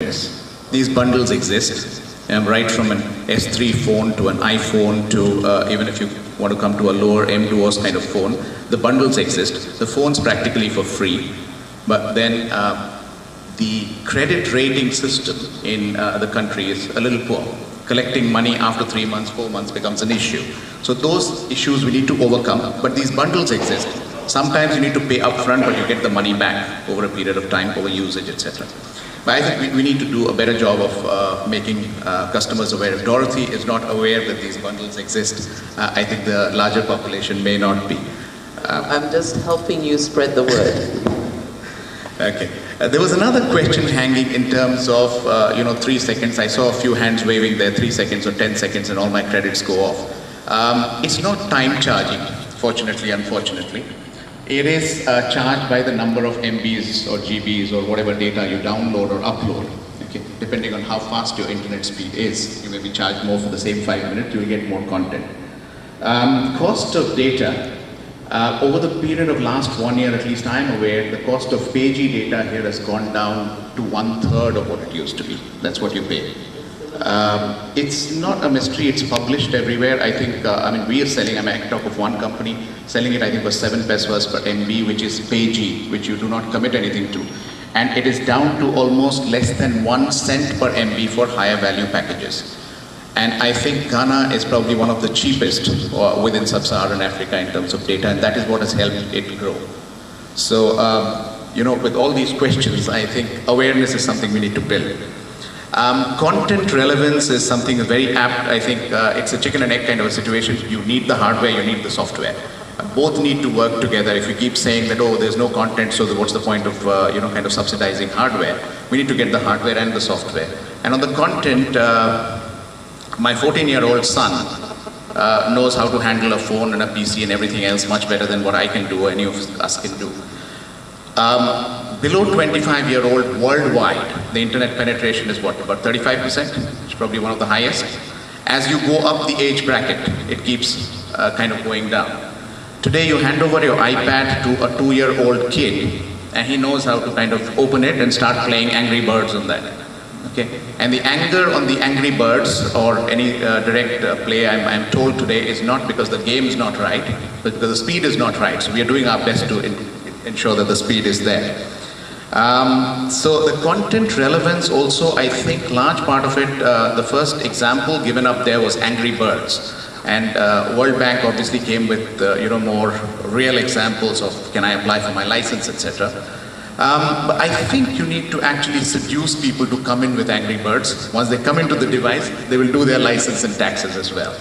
These bundles exist, right from an S3 phone to an iPhone to even if you want to come to a lower M2OS kind of phone, the bundles exist. The phone's practically for free, but then the credit rating system in the country is a little poor. Collecting money after 3 months, 4 months becomes an issue. So those issues we need to overcome, but these bundles exist. Sometimes you need to pay upfront, but you get the money back over a period of time, over usage, etc. But I think we need to do a better job of making customers aware. If Dorothy is not aware that these bundles exist, I think the larger population may not be. I'm just helping you spread the word. Okay. There was another question hanging in terms of, 3 seconds. I saw a few hands waving there, 3 seconds or 10 seconds, and all my credits go off. It's not time charging, fortunately, unfortunately. It is charged by the number of MBs or GBs or whatever data you download or upload. Okay. Depending on how fast your internet speed is, you may be charged more for the same 5 minutes, you will get more content. Cost of data. Over the period of last 1 year, at least I'm aware, the cost of pagey data here has gone down to 1/3 of what it used to be. That's what you pay. It's not a mystery, it's published everywhere. I think, we are selling, I talk of one company, selling it I think for 7 pesos per MB, which is pagey, which you do not commit anything to. And it is down to almost less than 1 cent per MB for higher value packages. And I think Ghana is probably one of the cheapest within sub-Saharan Africa in terms of data, and that is what has helped it grow. So, with all these questions, I think awareness is something we need to build. Content relevance is something very apt. I think it's a chicken and egg kind of a situation. You need the hardware, you need the software. Both need to work together. If you keep saying that, oh, there's no content, so what's the point of, kind of subsidizing hardware? We need to get the hardware and the software. And on the content, my 14-year-old son knows how to handle a phone and a PC and everything else much better than what I can do or any of us can do. Below 25-year-old worldwide, the internet penetration is what, about 35%? It's probably one of the highest. As you go up the age bracket, it keeps kind of going down. Today you hand over your iPad to a 2-year-old kid and he knows how to kind of open it and start playing Angry Birds on that. Okay, and the anger on the Angry Birds or any direct play, I'm told today, is not because the game is not right, but because the speed is not right. So we are doing our best to ensure that the speed is there. So the content relevance also, I think large part of it, the first example given up there was Angry Birds. And World Bank obviously came with more real examples of can I apply for my license, etc. But I think you need to actually seduce people to come in with Angry Birds. Once they come into the device, they will do their license and taxes as well.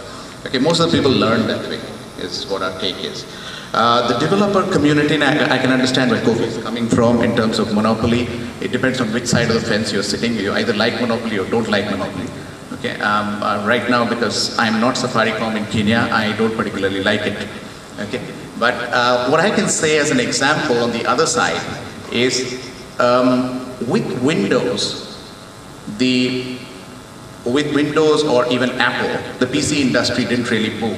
Okay, most of the people learn that way, is what our take is. The developer community, and I can understand where Kofi is coming from in terms of monopoly. It depends on which side of the fence you're sitting. You either like monopoly or don't like monopoly. Okay, right now, because I'm not Safaricom in Kenya, I don't particularly like it. Okay, but what I can say as an example on the other side is with Windows or even Apple, the PC industry didn't really boom,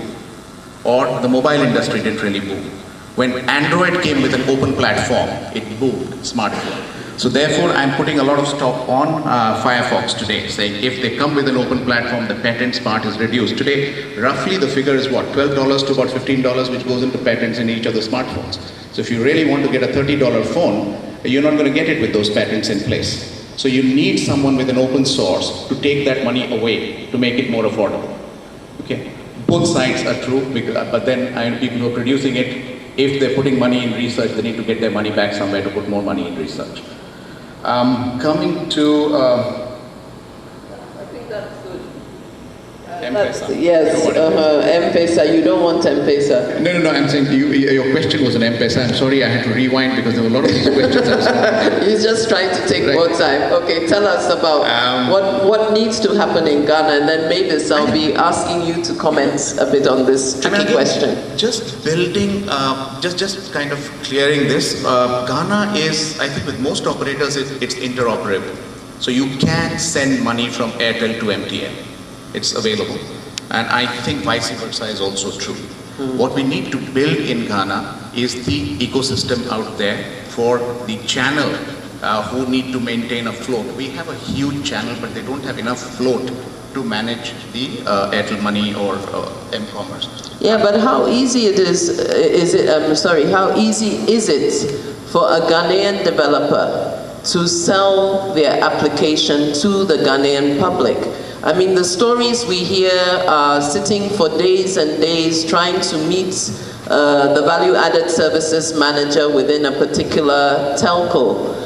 or the mobile industry didn't really boom. When Android came with an open platform, it boomed smartphone. So therefore, I'm putting a lot of stock on Firefox today, saying if they come with an open platform, the patents part is reduced. Today, roughly the figure is what, $12 to about $15, which goes into patents in each of the smartphones. So if you really want to get a $30 phone, you're not going to get it with those patents in place. So you need someone with an open source to take that money away to make it more affordable. Okay, both sides are true, but then people who are producing it, if they're putting money in research, they need to get their money back somewhere to put more money in research. Coming to M-Pesa. Yes, M-Pesa. You don't want M-Pesa. No, I'm saying your question was an M-Pesa. I'm sorry, I had to rewind because there were a lot of these questions. He's just trying to take more time. Okay, tell us about what needs to happen in Ghana, and then maybe I'll be asking you to comment a bit on this tricky question. Just building, just kind of clearing this. Ghana is, I think with most operators, it's interoperable. So you can send money from Airtel to MTN. It's available. And I think vice versa is also true. What we need to build in Ghana is the ecosystem out there for the channel who need to maintain a float. We have a huge channel, but they don't have enough float to manage the Airtel Money or m-commerce. Yeah, but how easy it how easy is it for a Ghanaian developer to sell their application to the Ghanaian public? I mean, the stories we hear are sitting for days and days trying to meet the value-added services manager within a particular telco.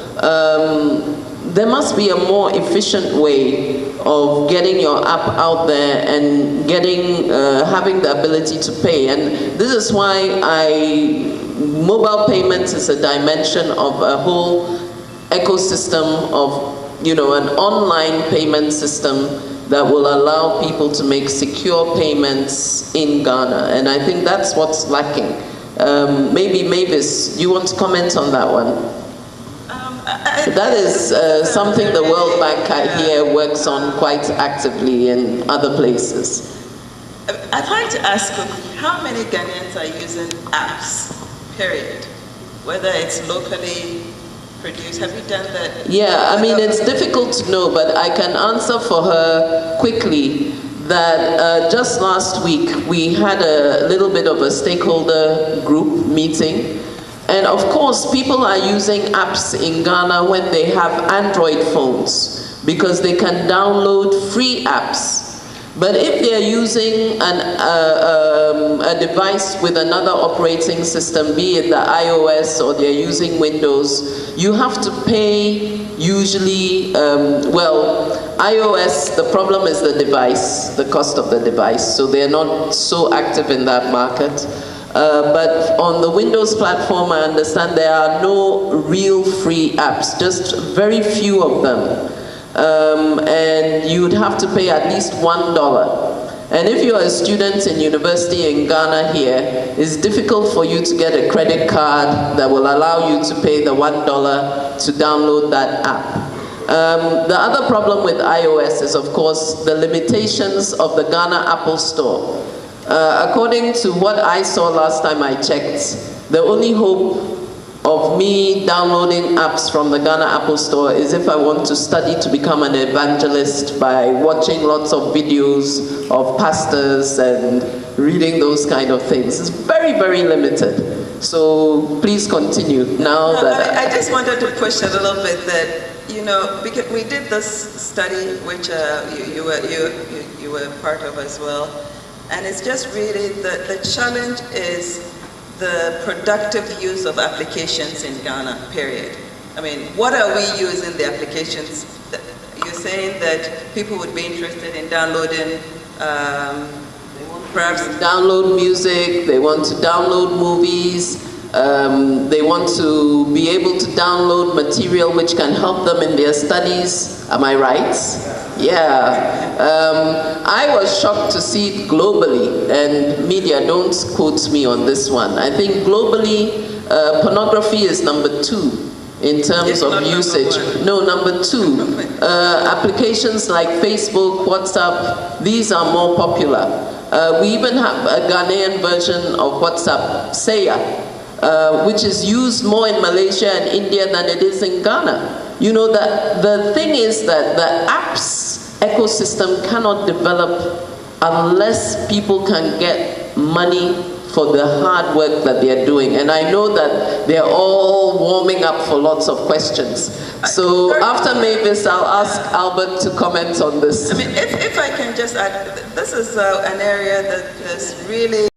There must be a more efficient way of getting your app out there and getting, having the ability to pay. And this is why mobile payments is a dimension of a whole ecosystem of, you know, an online payment system that will allow people to make secure payments in Ghana. And I think that's what's lacking. Maybe Mavis, you want to comment on that one? That is something the World Bank here works on quite actively in other places. I'd like to ask, how many Ghanaians are using apps, period? Whether it's locally produced, have you done that? Yeah, I mean, it's difficult to know, but I can answer for her quickly that just last week we had a little bit of a stakeholder group meeting. And of course, people are using apps in Ghana when they have Android phones because they can download free apps. But if they're using a device with another operating system, be it the iOS or they're using Windows, you have to pay usually, well, iOS, the problem is the device, the cost of the device. So they're not so active in that market. But on the Windows platform, I understand there are no real free apps, just very few of them. And you'd have to pay at least $1. And if you're a student in university in Ghana here, it's difficult for you to get a credit card that will allow you to pay the $1 to download that app. The other problem with iOS is, of course, the limitations of the Ghana Apple Store. According to what I saw last time I checked, the only hope of me downloading apps from the Ghana Apple Store is if I want to study to become an evangelist by watching lots of videos of pastors and reading those kind of things. It's very, very limited. So please continue now that... I just wanted to push a little bit that, you know, because we did this study, which you were part of as well. And it's just really, the challenge is the productive use of applications in Ghana, period. I mean, what are we using the applications? You're saying that people would be interested in downloading, perhaps... Download music, they want to download movies, they want to be able to download material which can help them in their studies. Am I right? Yeah. I was shocked to see it globally, and media, don't quote me on this one. I think globally, pornography is number 2 in terms of usage. No, number 2. Applications like Facebook, WhatsApp, these are more popular. We even have a Ghanaian version of WhatsApp, Saya, which is used more in Malaysia and India than it is in Ghana. You know, the thing is that the apps ecosystem cannot develop unless people can get money for the hard work that they're doing. And I know that they're all warming up for lots of questions. So after Mavis, I'll ask Albert to comment on this. I mean, if I can just add, this is an area that is really